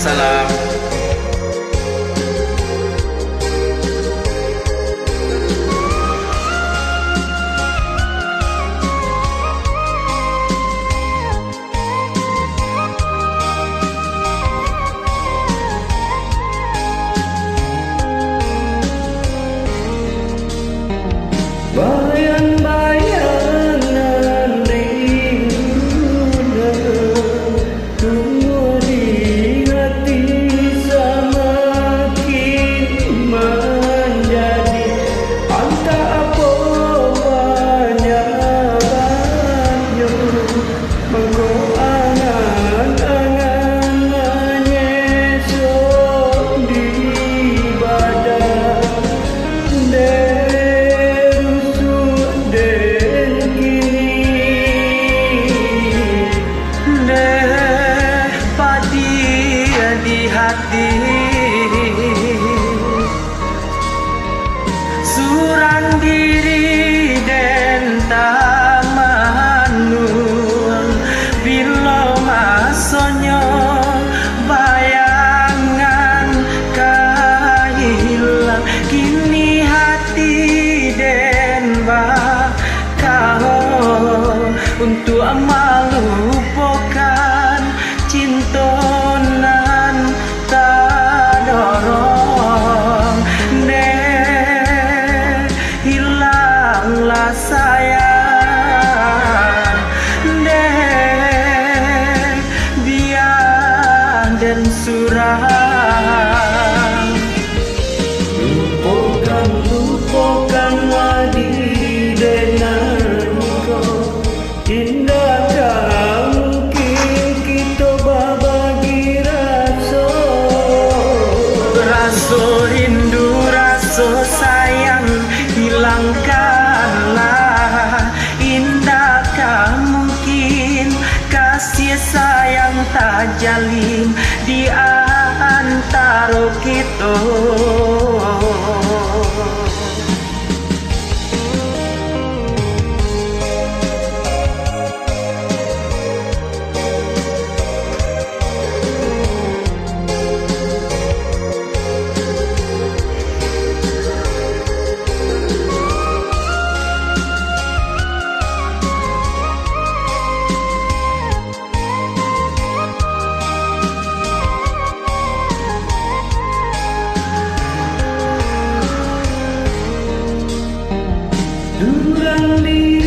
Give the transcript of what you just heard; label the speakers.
Speaker 1: Wassalam.
Speaker 2: Bayang-bayangan rindunya tumbuh di hati semakin menjadi entah apa banyak-banyak mengko angan-angan menyesal di badan
Speaker 1: hati surang diri dan tamanun bila masanya bayangan kahilang kini hati dan bakal untuk melupakan cinta sayang deh biar dan surang
Speaker 2: lupakan wadi dengan kau indah mungkin kita berbagi rasa
Speaker 1: rindu rasa sayang hilangkanlah indakkah mungkin kasih sayang tak jalin di antara kita.
Speaker 2: Durang di